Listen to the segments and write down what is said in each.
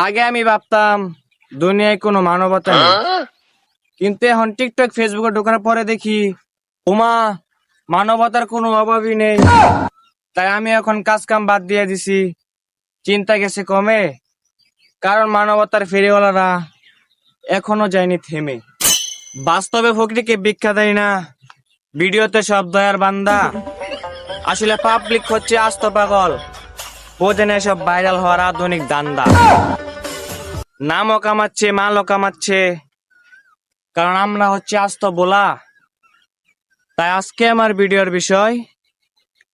আগে আমি ভাবতাম দুনিয়ায় কোনো মানবতা নেই, কিন্তু এখন টিকটক ফেসবুকে ঢোকার পরে দেখি ওমা মানবতার কোনো অভাবই নেই। তাই আমি এখন কাজ কাম বাদ দিয়ে দিছি, চিন্তা গেছে কমে, কারণ মানবতার ফেরিওয়ালারা এখনো যায়নি থেমে। বাস্তবে ফকিরকে ভিক্ষা দেয় না, ভিডিওতে সব দয়ার বান্দা। আসলে পাবলিক হচ্ছে আস্ত পাগল, বোঝেন এসব ভাইরাল হওয়ার আধুনিক দান্দা। নামও কামাচ্ছে, মালও কামাচ্ছে, কারণ আমরা হচ্ছে আস্ত বোলা। তাই আজকে আমার ভিডিওর বিষয়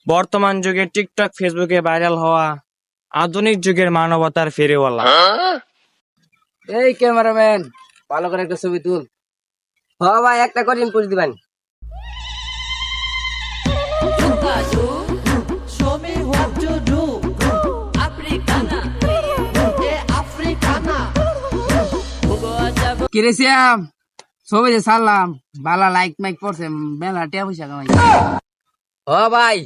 বর্তমান যুগে টিকটক ফেসবুকে ভাইরাল হওয়া আধুনিক যুগের মানবতার ফেরিওয়ালা। এই ক্যামেরাম্যান, ভালো করে একটা ছবি তুল। হ্যাঁ ভাই, একটা করে ইনপুট দিবেন। কিরেছিয়াম ছবি যে ছাড়লাম, বালা লাইক মাইক পড়ছে, মেলা টিয়া পয়সা কামাই। ও ভাই,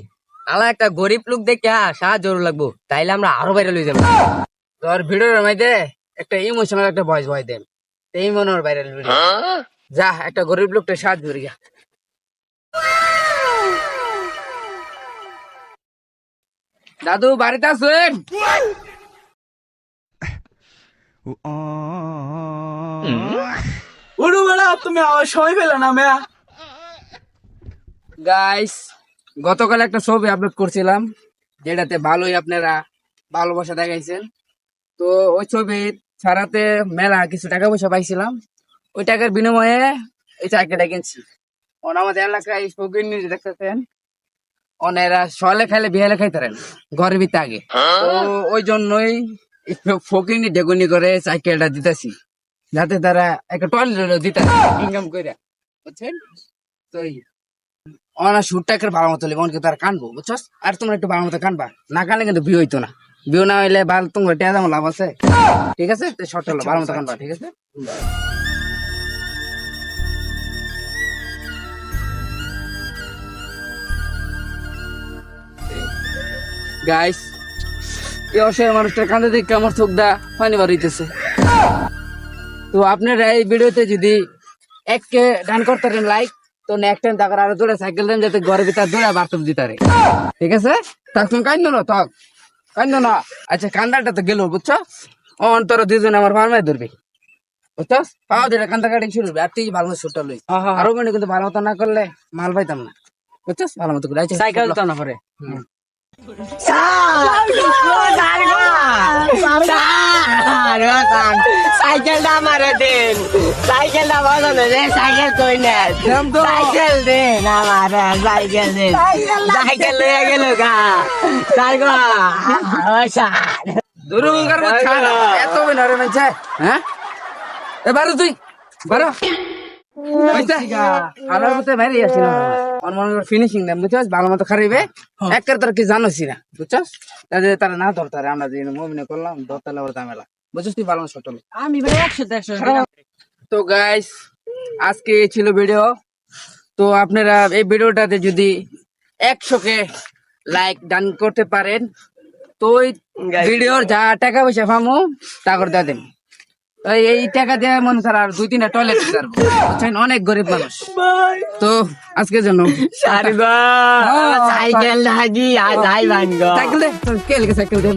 আলা একটা গরিব লোক দেখে সাহায্য লাগবো, তাইলে আমরা আরো বাইরে লই যাবো। তোর ভিডিওর মধ্যে একটা ইমোশনাল একটা ভয়েস ভয় দেন, এই মনে হয় ভাইরাল ভিডিও। যা একটা গরিব লোকটা সাহায্য করি গা। দাদু বাড়িতে আছেন? তুমি আমার সময় পেলে না মেয়া। গাইস, গতকাল একটা ছবি আপলোড করছিলাম, যেটাতে ভালোই আপনারা ভালোবাসা দেখাইছেন। তো ওই ছবি ছাড়াতে মেলা কিছু টাকা পয়সা পাইছিলাম, ওই টাকার বিনিময়ে এই চাকরিটা কিনছি। আমাদের এলাকায় ফকির নিউজ দেখতেছেন, ওনারা সলে খাইলে বিহালে খাইতারেন ঘরের ভিতরে আগে। তো ওই জন্যই ফকির ডেগুনি করে চাকরিটা দিতেছি, যাতে তারা একটা টয়লেট দিতে ইনকাম করে, বুঝছেন? তো ওনার সুরটা একটা ভালো মতো লিখবো, অনেকে তারা কানবো, বুঝছস? আর তোমরা একটু ভালো মতো কানবা, না কানলে কিন্তু বিয়ে হইতো না। বিয়ে না হইলে ভালো, তোমরা টেয়া যেমন লাভ আছে, ঠিক আছে? শর্ট হলো, ভালো মতো কানবা, ঠিক আছে? গাইস, এই অসহায় মানুষটা কান্দে দেখে আমার চোখ দা পানি বার হইতেছে। তো আপনারা এই ভিডিওতে যদি এককে ডান করতে লাইক, তো নেক্সট টাইম তাকে আরো দৌড়ে সাইকেল দেন, যাতে ঘরের ভিতরে দৌড়ে বাথরুম দিতে পারে, ঠিক আছে? তাক তুমি কান্দ না, তক কান্দ না। আচ্ছা, কান্দাটা তো গেল, বুঝছো? অন্তর দুজনে আমার ফার্মে ধরবে, বুঝছস? পাওয়া দিলে কান্দা কাটি শুরু হবে। আর তুই ভালো মতো ছুটটা লই, আরো মানে কিন্তু ভালো মতো না করলে মাল পাইতাম না, বুঝছস? ভালো মতো করে সাইকেল তো না পারে। সাইকেলটা আমারে দেন, সাইকেলটা বাজানো রে, সাইকেল কই না, সাইকেল দেন আমারে, সাইকেল দেন, সাইকেল লইয়া গেল গা সারগো। দুরু করব ছাড়া এত বিনারে মেছে, হ্যাঁ? এবারে তুই বারো পয়সা আলার মতে বাইরে আসি না, মনে ফিনিশিং দেন, বুঝছস? ভালো মতো খারাইবে একের তোর কি জানোসি না, বুঝছস? তারা না ধরতারে, আমরা যে মুভিনে করলাম ধরতালে ওর ঝামেলা, বুঝছস? তুই ভালো ছোট আমি ভাই 100 তো গাইস, আজকে এই ছিল ভিডিও। তো আপনারা এই ভিডিওটাতে যদি 100কে লাইক ডান করতে পারেন, তো ওই ভিডিওর যা টাকা পয়সা পামু তা করে দেন। এই টাকা দিয়ে মনে স্যার আর 2-3টা টয়লেট দিতে পারবো, বুঝছেন? অনেক গরিব মানুষ। তো আজকের জন্য সাইকেল লাগি আজ আই ভাঙ্গো সাইকেল দে, সাইকেল দে।